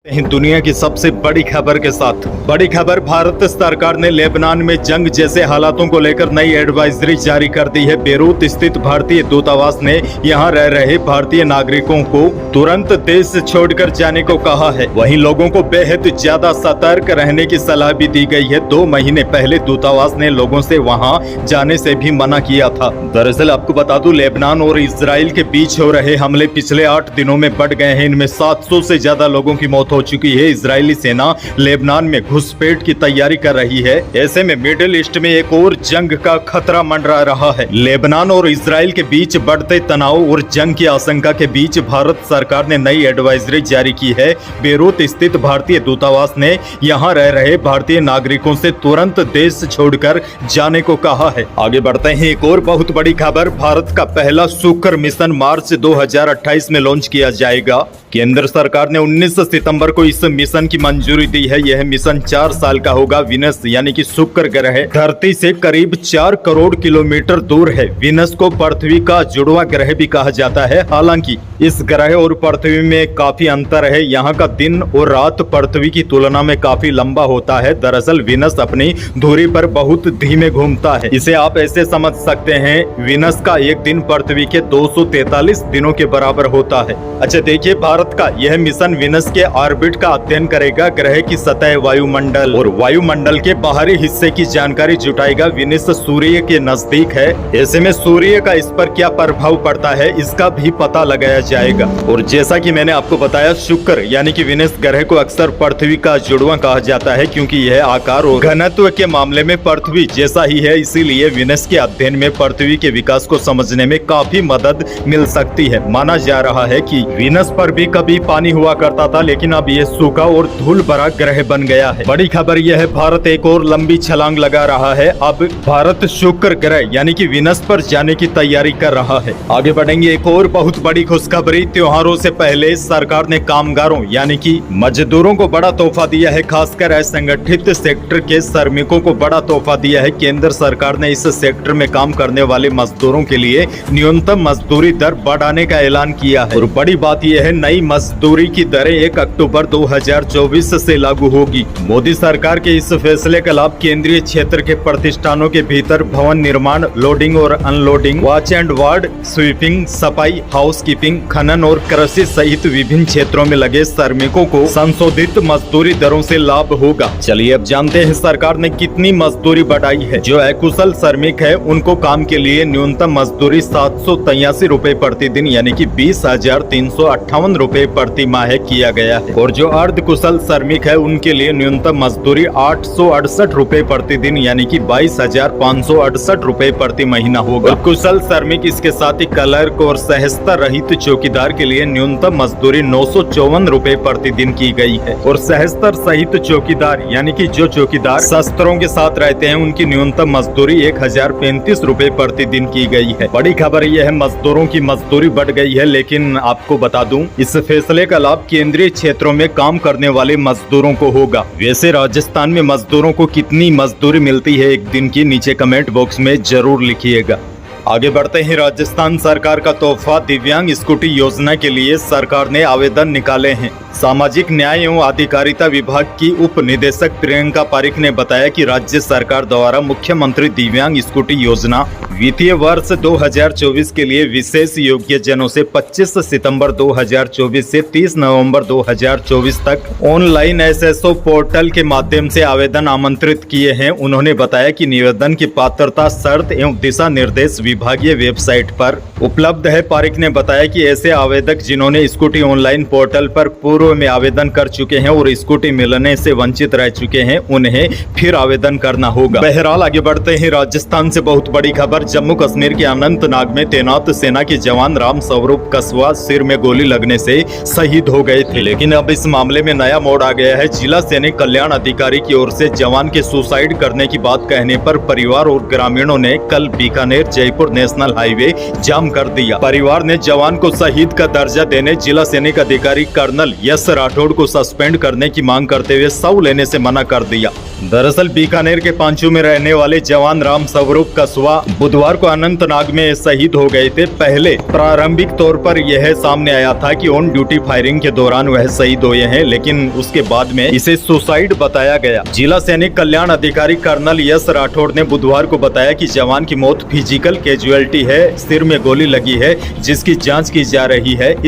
दुनिया की सबसे बड़ी खबर के साथ बड़ी खबर, भारत सरकार ने लेबनान में जंग जैसे हालातों को लेकर नई एडवाइजरी जारी कर दी है। बेरूत स्थित भारतीय दूतावास ने यहां रह रहे भारतीय नागरिकों को तुरंत देश छोड़कर जाने को कहा है। वहीं लोगों को बेहद ज्यादा सतर्क रहने की सलाह भी दी गई है। 2 महीने पहले दूतावास ने लोगों से वहां जाने से भी मना किया था। दरअसल आपको बता दूं, लेबनान और इजराइल के बीच हो रहे हमले पिछले 8 दिनों में बढ़ गए हैं। इनमें 700 से ज्यादा लोगों की मौत हो चुकी है। इजरायली सेना लेबनान में घुसपैठ की तैयारी कर रही है। ऐसे में मिडिल ईस्ट में एक और जंग का खतरा मंडरा रहा है। लेबनान और इजराइल के बीच बढ़ते तनाव और जंग की आशंका के बीच भारत सरकार ने नई एडवाइजरी जारी की है। बेरूत स्थित भारतीय दूतावास ने यहां रह रहे भारतीय नागरिकों से तुरंत देश छोड़कर जाने को कहा है। आगे बढ़ते हैं, एक और बहुत बड़ी खबर, भारत का पहला शुक्र मिशन मार्च 2028 में लॉन्च किया जाएगा। केंद्र सरकार ने 19 सितंबर को इस मिशन की मंजूरी दी है। यह मिशन 4 साल का होगा। विनस यानी कि शुक्र ग्रह धरती से करीब 4 करोड़ किलोमीटर दूर है। विनस को पृथ्वी का जुड़वा ग्रह भी कहा जाता है। हालांकि इस ग्रह और पृथ्वी में काफी अंतर है। यहाँ का दिन और रात पृथ्वी की तुलना में काफी लंबा होता है। दरअसल विनस अपनी धुरी पर बहुत धीमे घूमता है। इसे आप ऐसे समझ सकते हैं, विनस का एक दिन पृथ्वी के 243 दिनों के बराबर होता है। अच्छा देखिए, भारत का यह मिशन विनस के ऑर्बिट का अध्ययन करेगा, ग्रह की सतह, वायुमंडल और वायुमंडल के बाहरी हिस्से की जानकारी जुटाएगा। विनस सूर्य के नजदीक है। ऐसे में सूर्य का इस पर क्या प्रभाव पड़ता है, इसका भी पता लगाया जाएगा। और जैसा कि मैंने आपको बताया, शुक्र यानी कि विनस ग्रह को अक्सर पृथ्वी का जुड़वा कहा जाता है, क्योंकि यह आकार और घनत्व के मामले में पृथ्वी जैसा ही है। इसीलिए विनस के अध्ययन में पृथ्वी के विकास को समझने में काफी मदद मिल सकती है। माना जा रहा है कि विनस पर भी कभी पानी हुआ करता था, लेकिन अब यह सूखा और धूल भरा ग्रह बन गया है। बड़ी खबर यह है, भारत एक और लंबी छलांग लगा रहा है। अब भारत शुक्र ग्रह यानी कि विनस पर जाने की तैयारी कर रहा है। आगे बढ़ेंगे, एक और बहुत बड़ी खुशखबरी, त्योहारों से पहले सरकार ने कामगारों यानी कि मजदूरों को बड़ा तोहफा दिया है। खासकर असंगठित सेक्टर के श्रमिकों को बड़ा तोहफा दिया है। केंद्र सरकार ने इस सेक्टर में काम करने वाले मजदूरों के लिए न्यूनतम मजदूरी दर बढ़ाने का ऐलान किया है। और बड़ी बात यह है, नई मजदूरी की दरें 1 अक्टूबर 2024 से लागू होगी। मोदी सरकार के इस फैसले का लाभ केंद्रीय क्षेत्र के प्रतिष्ठानों के भीतर भवन निर्माण, लोडिंग और unloading, watch and ward, sweeping, सफाई, हाउसकीपिंग, खनन और कृषि सहित विभिन्न क्षेत्रों में लगे श्रमिकों को संशोधित मजदूरी दरों से लाभ होगा। चलिए अब जानते हैं सरकार ने कितनी मजदूरी बढ़ाई है। जो अकुशल श्रमिक है उनको काम के लिए न्यूनतम मजदूरी 783 रुपए प्रति दिन यानी कि 20,358 रुपए प्रति माह किया गया है। और जो अर्ध कुशल श्रमिक है उनके लिए न्यूनतम मजदूरी 868 रुपए प्रति दिन यानी कि 22,568 रुपए प्रति महीना होगा। कुशल श्रमिक इसके साथ ही क्लर्क और सहस्ता रहित चौकीदार के लिए न्यूनतम मजदूरी 954 रुपए प्रति दिन की गई है। और सहस्तर सहित चौकीदार यानी कि जो चौकीदार शस्त्रों के साथ रहते हैं उनकी न्यूनतम मजदूरी 1035 रुपए प्रति दिन की गई है। बड़ी खबर यह है, मजदूरों की मजदूरी बढ़ गई है। लेकिन आपको बता दूं, इस फैसले का लाभ केंद्रीय क्षेत्रों में काम करने वाले मजदूरों को होगा। वैसे राजस्थान में मजदूरों को कितनी मजदूरी मिलती है एक दिन की, नीचे कमेंट बॉक्स में जरूर लिखिएगा। आगे बढ़ते हैं, राजस्थान सरकार का तोहफा, दिव्यांग स्कूटी योजना के लिए सरकार ने आवेदन निकाले हैं। सामाजिक न्याय एवं अधिकारिता विभाग की उप निदेशक प्रियंका पारिक ने बताया कि राज्य सरकार द्वारा मुख्यमंत्री दिव्यांग स्कूटी योजना वित्तीय वर्ष 2024 के लिए विशेष योग्य जनों से 25 सितंबर 2024 से 30 नवंबर 2024 तक ऑनलाइन SSO पोर्टल के माध्यम से आवेदन आमंत्रित किए हैं। उन्होंने बताया कि निवेदन की पात्रता, शर्त एवं दिशा निर्देश विभागीय वेबसाइट पर उपलब्ध है। पारिक ने बताया कि ऐसे आवेदक जिन्होंने स्कूटी ऑनलाइन पोर्टल पर पूर्व में आवेदन कर चुके हैं और स्कूटी मिलने से वंचित रह चुके हैं, उन्हें फिर आवेदन करना होगा। बहरहाल आगे बढ़ते हैं, राजस्थान से बहुत बड़ी खबर, जम्मू कश्मीर के अनंतनाग में तैनात सेना के जवान राम स्वरूप कस्वा सिर में गोली लगने से शहीद हो गए थे। लेकिन अब इस मामले में नया मोड़ आ गया है। जिला सैनिक कल्याण अधिकारी की ओर से जवान के सुसाइड करने की बात कहने पर परिवार और ग्रामीणों ने कल बीकानेर जयपुर नेशनल हाईवे जाम बदनाम कर दिया। परिवार ने जवान को शहीद का दर्जा देने जिला सैनिक अधिकारी कर्नल यश राठौड़ को सस्पेंड करने की मांग करते हुए शव लेने से मना कर दिया। दरअसल बीकानेर के पांचू में रहने वाले जवान राम स्वरूप कसवा बुधवार को अनंतनाग में शहीद हो गए थे। पहले प्रारंभिक तौर पर यह सामने आया था कि ऑन ड्यूटी फायरिंग के दौरान वह शहीद हुए हैं, लेकिन उसके बाद में इसे सुसाइड बताया गया। जिला सैनिक कल्याण अधिकारी कर्नल यश राठौड़ ने बुधवार को बताया कि जवान की मौत फिजिकल कैजुअलिटी है, सिर में गोली लगी है जिसकी जांच की जा रही है। इस